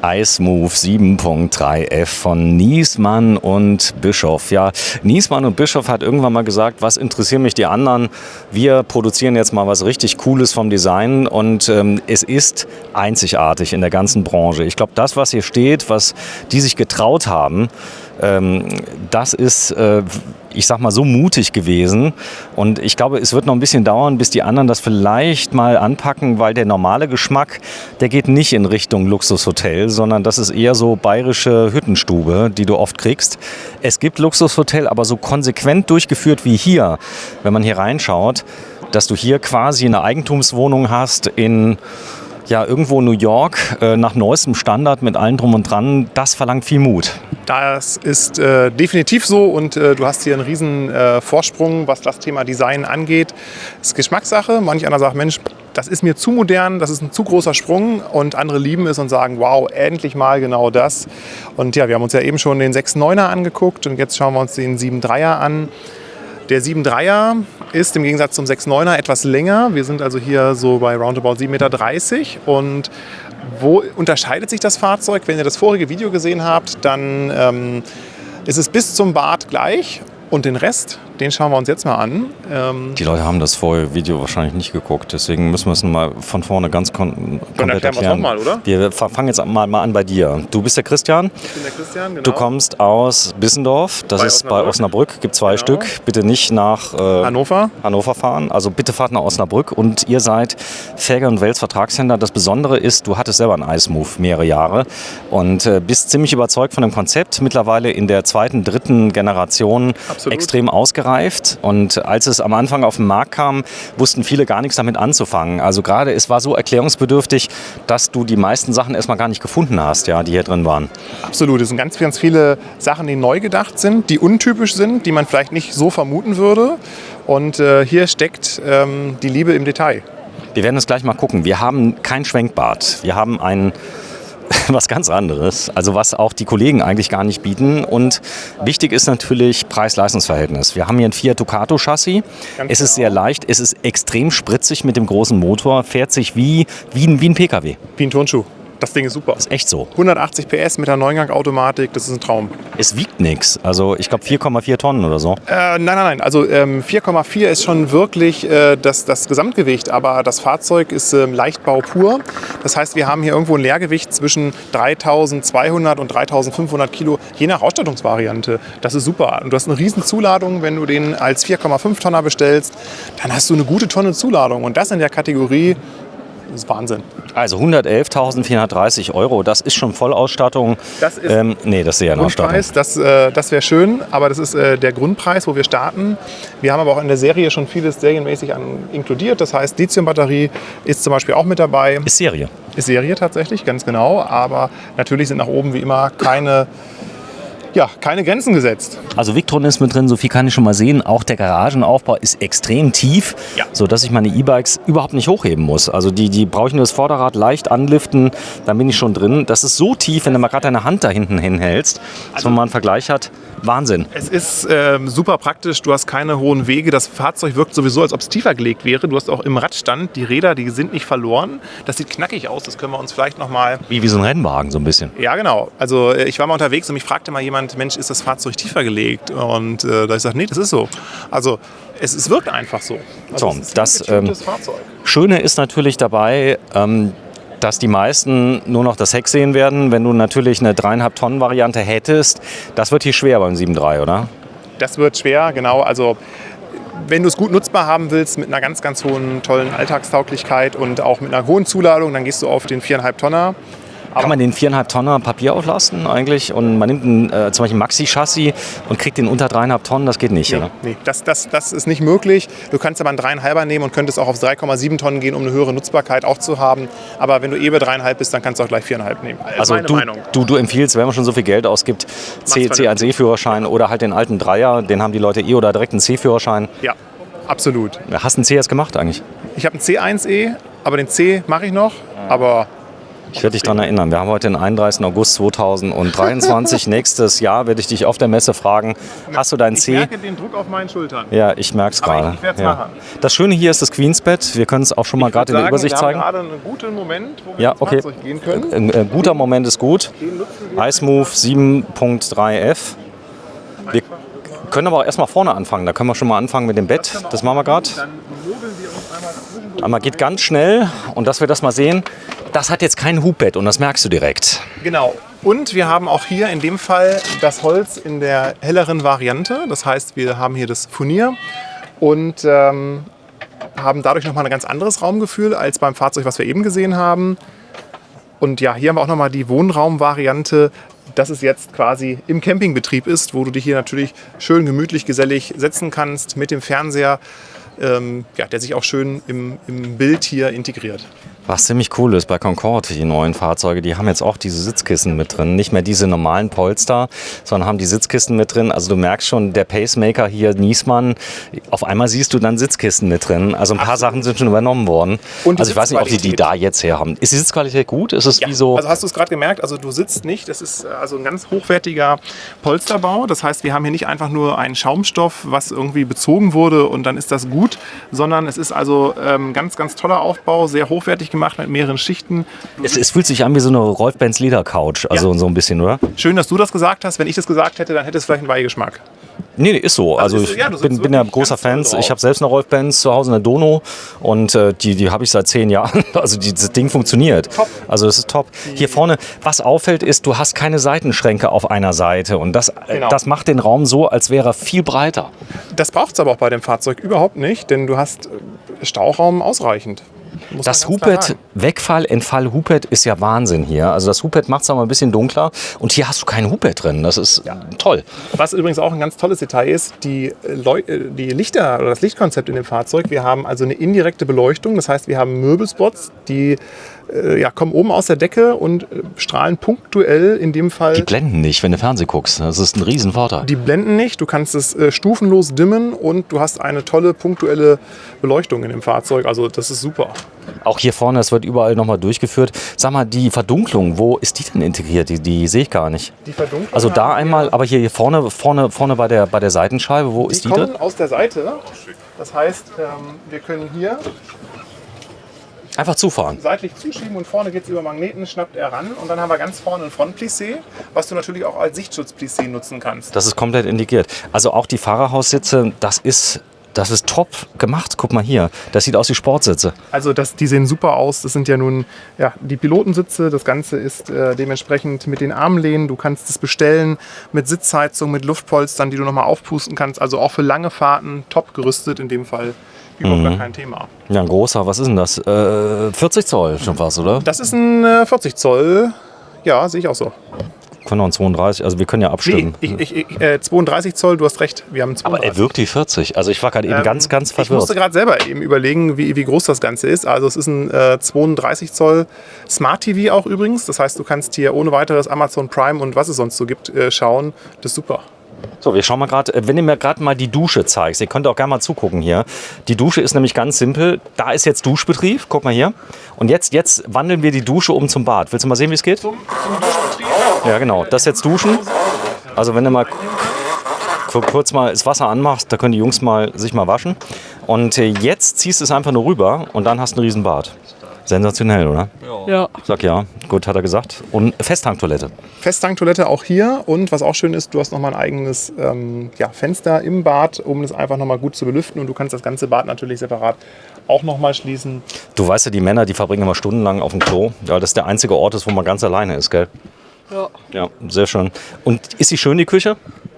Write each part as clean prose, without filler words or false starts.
iSmooth 7.3F von Niesmann und Bischoff. Ja, Niesmann und Bischoff hat irgendwann mal gesagt, was interessieren mich die anderen? Wir produzieren jetzt mal was richtig Cooles vom Design und es ist einzigartig in der ganzen Branche. Ich glaube, das, was hier steht, was die sich getraut haben, das ist, ich sag mal, so mutig gewesen. Und ich glaube, es wird noch ein bisschen dauern, bis die anderen das vielleicht mal anpacken, weil der normale Geschmack, der geht nicht in Richtung Luxushotel, sondern das ist eher so bayerische Hüttenstube, die du oft kriegst. Es gibt Luxushotel, aber so konsequent durchgeführt wie hier, wenn man hier reinschaut, dass du hier quasi eine Eigentumswohnung hast in irgendwo New York, nach neuestem Standard mit allem drum und dran, das verlangt viel Mut. Das ist definitiv so und du hast hier einen riesen Vorsprung, was das Thema Design angeht. Das ist Geschmackssache. Manch einer sagt, Mensch, das ist mir zu modern, das ist ein zu großer Sprung und andere lieben es und sagen, wow, endlich mal genau das. Und ja, wir haben uns ja eben schon den 6.9er angeguckt und jetzt schauen wir uns den 7.3er an. Der 7.3er ist im Gegensatz zum 6.9er etwas länger. Wir sind also hier so bei roundabout 7,30 Meter. Und wo unterscheidet sich das Fahrzeug? Wenn ihr das vorige Video gesehen habt, dann ist es bis zum Bart gleich. Und den Rest, den schauen wir uns jetzt mal an. Die Leute haben das vorige Video wahrscheinlich nicht geguckt, deswegen müssen wir es mal von vorne ganz komplett erklären. Mal, oder? Wir fangen jetzt mal an bei dir. Du bist der Christian. Ich bin der Christian, genau. Du kommst aus Bissendorf, das ist bei Osnabrück, gibt 2 Stück. Bitte nicht nach Hannover fahren, also bitte fahrt nach Osnabrück und ihr seid Felger und Wels Vertragshändler. Das Besondere ist, du hattest selber einen iSmooth mehrere Jahre und bist ziemlich überzeugt von dem Konzept, mittlerweile in der 2., 3. Generation. Absolut. Extrem ausgereift und als es am Anfang auf den Markt kam, wussten viele gar nichts damit anzufangen. Also gerade es war so erklärungsbedürftig, dass du die meisten Sachen erstmal gar nicht gefunden hast, ja, die hier drin waren. Absolut, es sind ganz, ganz viele Sachen, die neu gedacht sind, die untypisch sind, die man vielleicht nicht so vermuten würde und hier steckt die Liebe im Detail. Wir werden es gleich mal gucken. Wir haben kein Schwenkbad, wir haben was ganz anderes, also was auch die Kollegen eigentlich gar nicht bieten. Und wichtig ist natürlich Preis-Leistungs-Verhältnis. Wir haben hier ein Fiat Ducato Chassis. Es ist sehr leicht, es ist extrem spritzig mit dem großen Motor, fährt sich wie ein PKW. Wie ein Turnschuh. Das Ding ist super. Das ist echt so. 180 PS mit der Neungang-Automatik, das ist ein Traum. Es wiegt nichts, also ich glaube 4,4 Tonnen oder so. Nein, also 4,4 ist schon wirklich das Gesamtgewicht, aber das Fahrzeug ist Leichtbau pur. Das heißt, wir haben hier irgendwo ein Leergewicht zwischen 3.200 und 3.500 Kilo, je nach Ausstattungsvariante. Das ist super. Und du hast eine riesen Zuladung, wenn du den als 4,5 Tonner bestellst, dann hast du eine gute Tonne Zuladung. Und das in der Kategorie, das ist Wahnsinn. Also 111.430 €, das ist schon Vollausstattung. Das ist das ist ja eine Ausstattung. Das wäre schön, aber das ist der Grundpreis, wo wir starten. Wir haben aber auch in der Serie schon vieles serienmäßig inkludiert. Das heißt, Lithium-Batterie ist zum Beispiel auch mit dabei. Ist Serie. Ist Serie tatsächlich, ganz genau. Aber natürlich sind nach oben wie immer keine Grenzen gesetzt. Also Victron ist mit drin, so viel kann ich schon mal sehen. Auch der Garagenaufbau ist extrem tief, sodass ich meine E-Bikes überhaupt nicht hochheben muss. Also die brauche ich nur das Vorderrad leicht anliften, dann bin ich schon drin. Das ist so tief, wenn du mal gerade deine Hand da hinten hinhältst, dass man mal einen Vergleich hat. Wahnsinn. Es ist super praktisch, du hast keine hohen Wege. Das Fahrzeug wirkt sowieso, als ob es tiefer gelegt wäre. Du hast auch im Radstand, die Räder, die sind nicht verloren. Das sieht knackig aus, das können wir uns vielleicht nochmal... Wie so ein Rennwagen so ein bisschen. Ja, genau. Also ich war mal unterwegs und mich fragte mal jemand, Mensch, ist das Fahrzeug tiefer gelegt? Und da habe ich gesagt, nee, das ist so. Also es wirkt einfach so. Also so, das Fahrzeug. Schöne ist natürlich dabei, dass die meisten nur noch das Heck sehen werden. Wenn du natürlich eine 3,5 Tonnen Variante hättest, das wird hier schwer beim 7.3, oder? Das wird schwer, genau. Also wenn du es gut nutzbar haben willst, mit einer ganz, ganz hohen, tollen Alltagstauglichkeit und auch mit einer hohen Zuladung, dann gehst du auf den 4,5 Tonner. Kann man den 4,5 Tonner Papier auflasten eigentlich? Und man nimmt zum Beispiel ein Maxi-Chassis und kriegt den unter 3,5 Tonnen? Das geht nicht, nee, oder? Nee, das ist nicht möglich. Du kannst aber einen 3,5er nehmen und könntest auch auf 3,7 Tonnen gehen, um eine höhere Nutzbarkeit auch zu haben. Aber wenn du bei 3,5 bist, dann kannst du auch gleich 4,5 nehmen. Also du empfiehlst, wenn man schon so viel Geld ausgibt, C1E-Führerschein oder halt den alten Dreier, den haben die Leute oder direkt einen C-Führerschein. Ja, absolut. Hast du einen C jetzt gemacht eigentlich? Ich habe einen C1E, aber den C mache ich noch. Aber Ich werde dich daran erinnern. Wir haben heute den 31. August 2023. Nächstes Jahr werde ich dich auf der Messe fragen, hast du dein C? Ich merke den Druck auf meinen Schultern. Ja, ich merke es gerade. Ich werde es Ja. machen. Das Schöne hier ist das Queensbett. Wir können es auch schon mal gerade in der Übersicht zeigen. Wir haben gerade einen guten Moment, wo wir Ja, ins okay. Fahrzeug gehen können. Ein guter Moment ist gut. Den nutzen wir iSmooth 7.3F. Wir können aber auch erstmal vorne anfangen. Da können wir schon mal anfangen mit dem Bett. Das machen wir gerade. Dann mogeln wir uns einmal zwischendurch. Einmal geht ganz schnell und dass wir das mal sehen. Das hat jetzt kein Hubbett und das merkst du direkt. Genau. Und wir haben auch hier in dem Fall das Holz in der helleren Variante. Das heißt, wir haben hier das Furnier und haben dadurch nochmal ein ganz anderes Raumgefühl als beim Fahrzeug, was wir eben gesehen haben. Und ja, hier haben wir auch nochmal die Wohnraumvariante, dass es jetzt quasi im Campingbetrieb ist, wo du dich hier natürlich schön gemütlich, gesellig setzen kannst mit dem Fernseher, der sich auch schön im Bild hier integriert. Was ziemlich cool ist bei Concorde, die neuen Fahrzeuge, die haben jetzt auch diese Sitzkissen mit drin. Nicht mehr diese normalen Polster, sondern haben die Sitzkissen mit drin. Also du merkst schon, der Pacemaker hier, Niesmann, auf einmal siehst du dann Sitzkissen mit drin. Also ein paar Sachen sind schon übernommen worden. Und die also ich weiß nicht, ob die da jetzt her haben. Ist die Sitzqualität gut? Ist es Ja, wie so? also hast du es gerade gemerkt, also du sitzt nicht, das ist also ein ganz hochwertiger Polsterbau. Das heißt, wir haben hier nicht einfach nur einen Schaumstoff, was irgendwie bezogen wurde und dann ist das gut, sondern es ist also ganz, ganz toller Aufbau, sehr hochwertig gemacht mit mehreren Schichten. Es fühlt sich an wie so eine Rolf Benz Leder Couch, also so ein bisschen, oder? Schön, dass du das gesagt hast. Wenn ich das gesagt hätte, dann hätte es vielleicht einen Beigeschmack. Nee, ist so. Also ist- ich ja, du sitzt bin ja wirklich großer ganz toll Fan. drauf. Ich habe selbst eine Rolf Benz zu Hause, eine Dono und die habe ich seit 10 Jahren. Also dieses Ding funktioniert. Top. Also das ist top. Hier vorne, was auffällt, ist, du hast keine Seitenschränke auf einer Seite und das Genau. macht den Raum so, als wäre er viel breiter. Das braucht es aber auch bei dem Fahrzeug überhaupt nicht, denn du hast Stauraum ausreichend. Muss Das man ganz klar Hubbett, sagen. Wegfall, Entfall Hubbett ist ja Wahnsinn hier. Also das Hubbett macht es aber ein bisschen dunkler und hier hast du kein Hubbett drin. Das ist toll. Was übrigens auch ein ganz tolles Detail ist, die Lichter oder das Lichtkonzept in dem Fahrzeug. Wir haben also eine indirekte Beleuchtung. Das heißt, wir haben Möbelspots, die kommen oben aus der Decke und strahlen punktuell in dem Fall. Die blenden nicht, wenn du Fernsehen guckst. Das ist ein Riesenvorteil. Die blenden nicht, du kannst es stufenlos dimmen und du hast eine tolle punktuelle Beleuchtung in dem Fahrzeug. Also das ist super. Auch hier vorne, das wird überall nochmal durchgeführt. Sag mal, die Verdunklung, wo ist die denn integriert? Die sehe ich gar nicht. Die Verdunklung Also da haben wir- einmal, aber hier vorne bei der Seitenscheibe, wo ist die kommen drin? aus der Seite. Das heißt, wir können hier Einfach zufahren. seitlich zuschieben und vorne geht es über Magneten, schnappt er ran und dann haben wir ganz vorne ein Frontplissé, was du natürlich auch als Sichtschutzplissé nutzen kannst. Das ist komplett integriert. Also auch die Fahrerhaussitze, das ist top gemacht. Guck mal hier, das sieht aus wie Sportsitze. Also die sehen super aus. Das sind ja nun die Pilotensitze. Das Ganze ist dementsprechend mit den Armlehnen. Du kannst es bestellen mit Sitzheizung, mit Luftpolstern, die du nochmal aufpusten kannst. Also auch für lange Fahrten top gerüstet in dem Fall. Überhaupt gar kein Thema. Ja, ein großer, was ist denn das? 40 Zoll schon fast, oder? Das ist ein 40 Zoll. Ja, sehe ich auch so. Können auch ein 32, also wir können ja abstimmen. 32 Zoll, du hast recht. Wir haben einen Aber 32. er wirkt wie 40. Also ich war gerade eben ganz Ich musste verwirrt. gerade selber eben überlegen, wie groß das Ganze ist. Also es ist ein 32 Zoll Smart TV auch übrigens. Das heißt, du kannst hier ohne weiteres Amazon Prime und was es sonst so gibt schauen. Das ist super. So, wir schauen mal gerade, wenn du mir gerade mal die Dusche zeigst, ihr könnt auch gerne mal zugucken hier. Die Dusche ist nämlich ganz simpel. Da ist jetzt Duschbetrieb, guck mal hier. Und jetzt wandeln wir die Dusche um zum Bad. Willst du mal sehen, wie es geht? Zum Duschbetrieb. Ja, genau. Das ist jetzt Duschen. Also wenn du mal kurz mal das Wasser anmachst, da können die Jungs sich mal waschen. Und jetzt ziehst du es einfach nur rüber und dann hast du ein Riesenbad. Sensationell, oder? Ja. Sag ja. Gut, hat er gesagt. Und Festtanktoilette. Festtanktoilette auch hier. Und was auch schön ist, du hast nochmal ein eigenes Fenster im Bad, um das einfach nochmal gut zu belüften. Und du kannst das ganze Bad natürlich separat auch nochmal schließen. Du weißt ja, die Männer, die verbringen immer stundenlang auf dem Klo. Ja, das ist der einzige Ort, wo man ganz alleine ist, gell? Ja. Ja, sehr schön. Und ist sie schön, die Küche?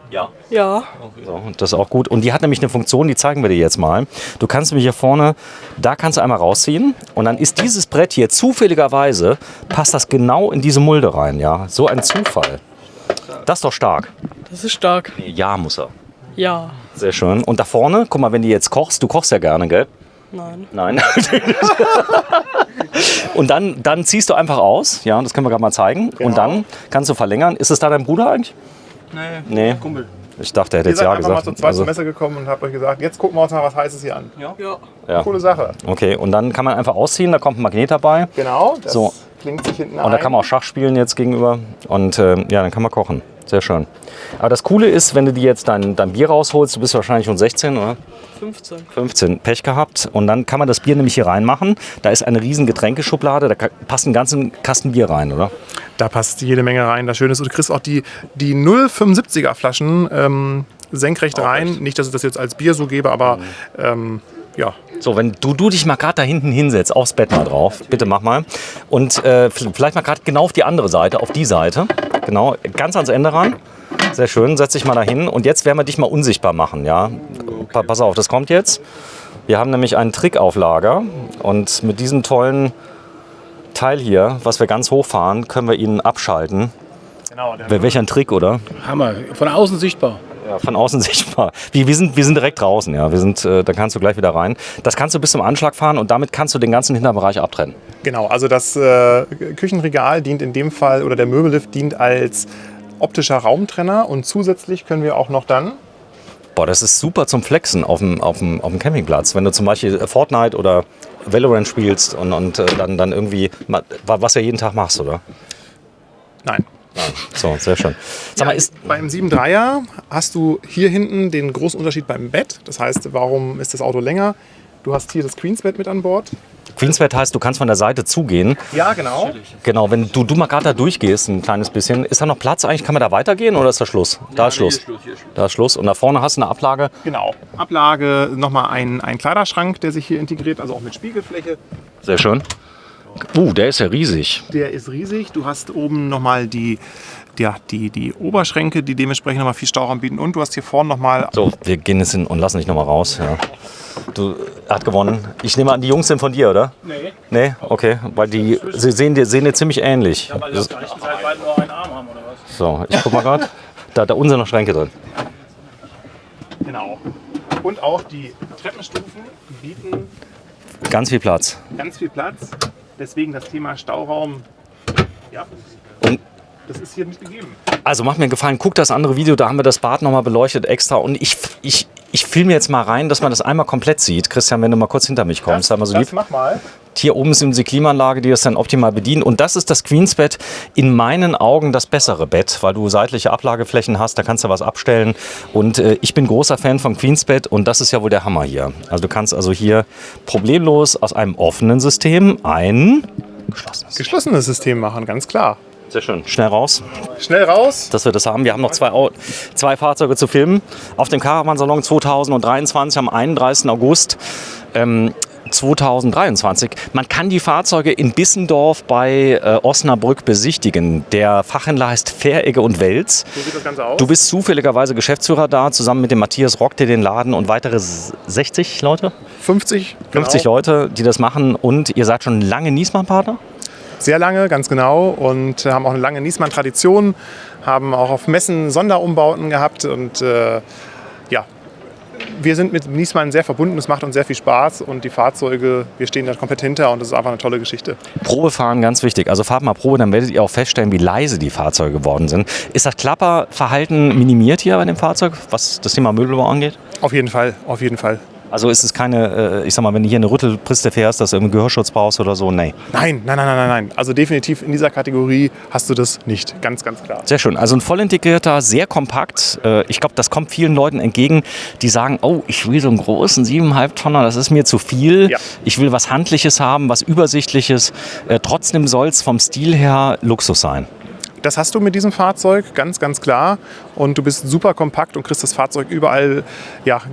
Ja. Ja. So, das ist auch gut. Und die hat nämlich eine Funktion, die zeigen wir dir jetzt mal. Du kannst nämlich hier vorne, da kannst du einmal rausziehen und dann ist dieses Brett hier zufälligerweise, passt das genau in diese Mulde rein. Ja, so ein Zufall. Das ist doch stark. Das ist stark. Nee, ja, muss er. Ja. Sehr schön. Und da vorne, guck mal, wenn du jetzt kochst, du kochst ja gerne, gell? Nein. Nein. Und dann ziehst du einfach aus, ja, das können wir gerade mal zeigen. Genau. Und dann kannst du verlängern. Ist es da dein Bruder eigentlich? Nee. Kumpel. Ich dachte, er hätte Ihr jetzt seid ja einfach mal gesagt. zur zweiten Also, Messe gekommen und habt euch gesagt, jetzt gucken wir uns mal was Heißes hier an. Ja. ja. Coole Sache. Okay, und dann kann man einfach ausziehen, da kommt ein Magnet dabei. Genau. Das So, klingt sich hinten Und da kann man auch Schach spielen jetzt gegenüber. Und ja, dann kann man kochen. Sehr schön. Aber das Coole ist, wenn du dir jetzt dein Bier rausholst, du bist wahrscheinlich schon 16, oder? 15. 15, Pech gehabt. Und dann kann man das Bier nämlich hier reinmachen. Da ist eine riesen Getränkeschublade, da passt einen ganzen Kasten Bier rein, oder? Da passt jede Menge rein. Das Schöne ist, du kriegst auch die 0,75er Flaschen senkrecht rein. Echt? Nicht, dass ich das jetzt als Bier so gebe, aber ja. So, wenn du dich mal gerade da hinten hinsetzt, aufs Bett mal drauf, bitte mach mal. Und vielleicht mal gerade genau auf die andere Seite, auf die Seite. Genau, ganz ans Ende ran. Sehr schön, setz dich mal da hin. Und jetzt werden wir dich mal unsichtbar machen, ja? Pass auf, das kommt jetzt. Wir haben nämlich einen Trick auf Lager. Und mit diesem tollen Teil hier, was wir ganz hochfahren, können wir ihn abschalten. Genau, Wäre welcher ein Trick, oder? Hammer, von außen sichtbar. Ja, von außen sichtbar. Wir sind direkt draußen, ja. Da kannst du gleich wieder rein. Das kannst du bis zum Anschlag fahren und damit kannst du den ganzen Hinterbereich abtrennen. Genau, also das Küchenregal dient in dem Fall, oder der Möbellift dient als optischer Raumtrenner und zusätzlich können wir auch noch dann... Boah, das ist super zum Flexen auf dem Campingplatz. Wenn du zum Beispiel Fortnite oder Valorant spielst und dann irgendwie, was du ja jeden Tag machst, oder? Nein. So, sehr schön. Sag mal, Beim 7.3er hast du hier hinten den großen Unterschied beim Bett. Das heißt, warum ist das Auto länger? Du hast hier das Queensbett mit an Bord. Queensbett heißt, du kannst von der Seite zugehen. Ja, genau. Genau, wenn du mal gerade da durchgehst, ein kleines bisschen, ist da noch Platz eigentlich? Kann man da weitergehen oder ist da Schluss? Da ist Schluss. Da ist Schluss. Und da vorne hast du eine Ablage. Genau. Ablage, nochmal ein Kleiderschrank, der sich hier integriert, also auch mit Spiegelfläche. Sehr schön. Der ist ja riesig. Der ist riesig. Du hast oben nochmal die Oberschränke, die dementsprechend nochmal viel Stauraum bieten. Und du hast hier vorne nochmal... So, wir gehen jetzt hin und lassen dich nochmal raus. Ja. Du hat gewonnen. Ich nehme an, die Jungs sind von dir, oder? Nee. Nee? Okay. Weil sie sehen dir ziemlich ähnlich. Weil die auf der rechten Seite beide nur einen Arm haben, oder was? So, ich guck mal gerade. Da unten sind noch Schränke drin. Genau. Und auch die Treppenstufen bieten Ganz viel Platz. ganz viel Platz. Deswegen das Thema Stauraum, ja, Und das ist hier nicht gegeben. also macht mir einen Gefallen, guck das andere Video, da haben wir das Bad nochmal beleuchtet extra. Und ich filme jetzt mal rein, dass man das einmal komplett sieht. Christian, wenn du mal kurz hinter mich kommst, sei mal so lieb. Das mach mal. Hier oben ist die Klimaanlage, die das dann optimal bedient. Und das ist das Queensbett, in meinen Augen das bessere Bett, weil du seitliche Ablageflächen hast, da kannst du was abstellen. Und ich bin großer Fan von Queensbett und das ist ja wohl der Hammer hier. Also du kannst also hier problemlos aus einem offenen System ein Geschlossenes System machen, ganz klar. Sehr schön. Schnell raus, Schnell raus. dass wir das haben. Wir haben noch zwei Fahrzeuge zu filmen. Auf dem Caravansalon 2023 am 31. August 2023. Man kann die Fahrzeuge in Bissendorf bei Osnabrück besichtigen. Der Fachhändler heißt Fähregge und Welz. So sieht das Ganze aus. Du bist zufälligerweise Geschäftsführer da, zusammen mit dem Matthias Rock, der den Laden und weitere 60 Leute? 50. 50 genau. Leute, die das machen. Und ihr seid schon lange Niesmann-Partner? Sehr lange, ganz genau. Und haben auch eine lange Niesmann-Tradition. Haben auch auf Messen Sonderumbauten gehabt. Und ja, wir sind mit Niesmann sehr verbunden. Es macht uns sehr viel Spaß. Und die Fahrzeuge, wir stehen da komplett hinter. Und das ist einfach eine tolle Geschichte. Probefahren, ganz wichtig. Also fahrt mal Probe, dann werdet ihr auch feststellen, wie leise die Fahrzeuge geworden sind. Ist das Klapperverhalten minimiert hier bei dem Fahrzeug, was das Thema Möbelbau angeht? Auf jeden Fall, auf jeden Fall. Also ist es keine, ich sag mal, wenn du hier eine Rüttelpriste fährst, dass du einen Gehörschutz brauchst oder so, nee. Nein. Also definitiv in dieser Kategorie hast du das nicht. Ganz, ganz klar. Sehr schön. Also ein voll integrierter, sehr kompakt. Ich glaube, das kommt vielen Leuten entgegen, die sagen, oh, ich will so einen großen 7,5 Tonner, das ist mir zu viel. Ja. Ich will was Handliches haben, was Übersichtliches. Trotzdem soll es vom Stil her Luxus sein. Das hast du mit diesem Fahrzeug, ganz, ganz klar. Und du bist super kompakt und kriegst das Fahrzeug überall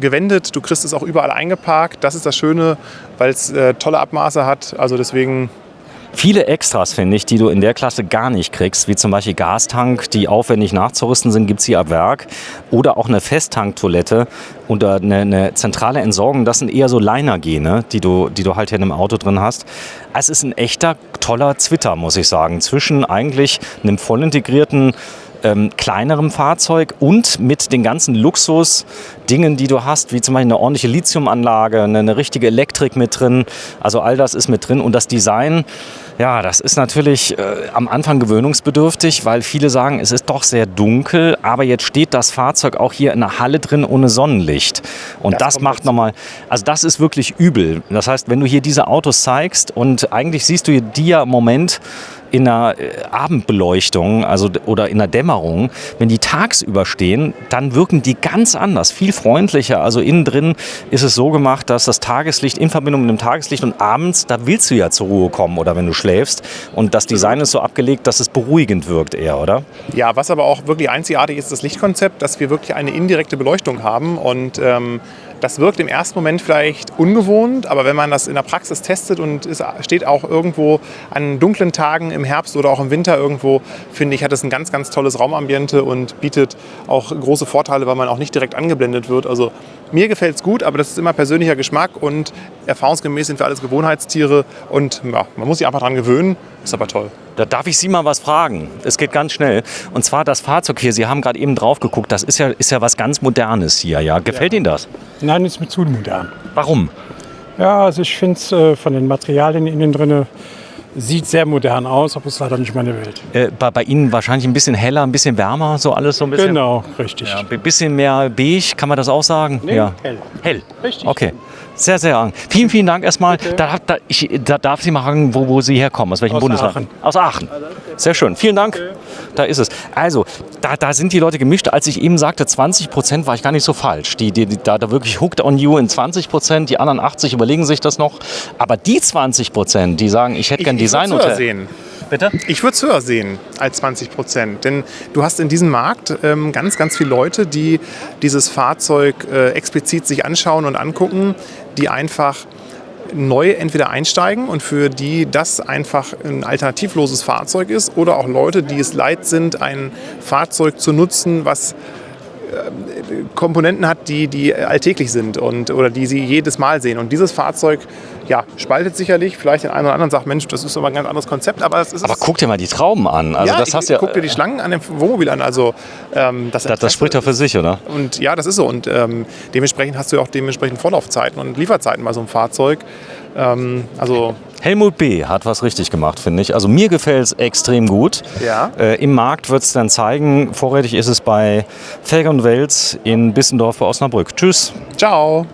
gewendet. Du kriegst es auch überall eingeparkt. Das ist das Schöne, weil es tolle Abmaße hat. Also deswegen... Viele Extras, finde ich, die du in der Klasse gar nicht kriegst, wie zum Beispiel Gastank, die aufwendig nachzurüsten sind, gibt es hier ab Werk. Oder auch eine Festtanktoilette oder eine zentrale Entsorgung. Das sind eher so Liner-Gene, die du halt hier in einem Auto drin hast. Es ist ein echter, toller Zwitter, muss ich sagen, zwischen eigentlich einem voll integrierten kleinerem Fahrzeug und mit den ganzen Luxus-Dingen, die du hast, wie zum Beispiel eine ordentliche Lithiumanlage, eine richtige Elektrik mit drin. Also all das ist mit drin. Und das Design, Ja, das ist natürlich am Anfang gewöhnungsbedürftig, weil viele sagen, es ist doch sehr dunkel, aber jetzt steht das Fahrzeug auch hier in der Halle drin ohne Sonnenlicht. Und das macht nochmal, also das ist wirklich übel. Das heißt, wenn du hier diese Autos zeigst und eigentlich siehst du die ja im Moment in der Abendbeleuchtung, also oder in der Dämmerung, wenn die tagsüber stehen, dann wirken die ganz anders, viel freundlicher. Also innen drin ist es so gemacht, dass das Tageslicht in Verbindung mit dem Tageslicht und abends, da willst du ja zur Ruhe kommen oder wenn du schläfst. Und das Design ist so abgelegt, dass es beruhigend wirkt eher, oder? Ja, was aber auch wirklich einzigartig ist, das Lichtkonzept, dass wir wirklich eine indirekte Beleuchtung haben und das wirkt im ersten Moment vielleicht ungewohnt, aber wenn man das in der Praxis testet und es steht auch irgendwo an dunklen Tagen im Herbst oder auch im Winter irgendwo, finde ich, hat es ein ganz, ganz tolles Raumambiente und bietet auch große Vorteile, weil man auch nicht direkt angeblendet wird. Also mir gefällt es gut, aber das ist immer persönlicher Geschmack und erfahrungsgemäß sind wir alles Gewohnheitstiere und ja, man muss sich einfach dran gewöhnen, ist aber toll. Da darf ich Sie mal was fragen. Es geht ganz schnell. Und zwar das Fahrzeug hier, Sie haben gerade eben drauf geguckt, das ist ja was ganz Modernes hier. Ja? Gefällt Ihnen das? Nein, ist mir zu modern. Warum? Ja, also ich finde es von den Materialien innen drin sieht sehr modern aus, aber es ist leider nicht meine Welt. Bei Ihnen wahrscheinlich ein bisschen heller, ein bisschen wärmer, so alles so ein bisschen? Genau, richtig. Ja, ein bisschen mehr beige, kann man das auch sagen? Nee, ja. hell. Hell? Richtig. Okay. Sehr, sehr lang. Vielen, vielen Dank erstmal. Da darf Sie mal fragen, wo Sie herkommen, aus welchem Aus Bundesland? Aachen. Aus Aachen. Sehr schön. Vielen Dank. Da ist es. Also, da sind die Leute gemischt. Als ich eben sagte, 20% war ich gar nicht so falsch. Da wirklich hooked on you in 20%, die anderen 80% überlegen sich das noch. Aber die 20%, die sagen, ich hätte gern Designhotel. Bitte? Ich würde es höher sehen als 20%, denn du hast in diesem Markt ganz, ganz viele Leute, die dieses Fahrzeug explizit sich anschauen und angucken, die einfach neu entweder einsteigen und für die das einfach ein alternativloses Fahrzeug ist oder auch Leute, die es leid sind, ein Fahrzeug zu nutzen, was Komponenten hat, die alltäglich sind oder die sie jedes Mal sehen. Und dieses Fahrzeug spaltet sicherlich vielleicht den einen oder anderen sagt, Mensch, das ist aber ein ganz anderes Konzept. Aber guck dir mal die Trauben an. Also guck dir die Schlangen an dem Wohnmobil an. Also, das spricht ja für sich, oder? Und ja, das ist so. Und dementsprechend hast du auch dementsprechend Vorlaufzeiten und Lieferzeiten bei so einem Fahrzeug. Helmut B. hat was richtig gemacht, finde ich. Also mir gefällt es extrem gut. Ja. Im Markt wird es dann zeigen. Vorrätig ist es bei Felger und Wels in Bissendorf bei Osnabrück. Tschüss. Ciao.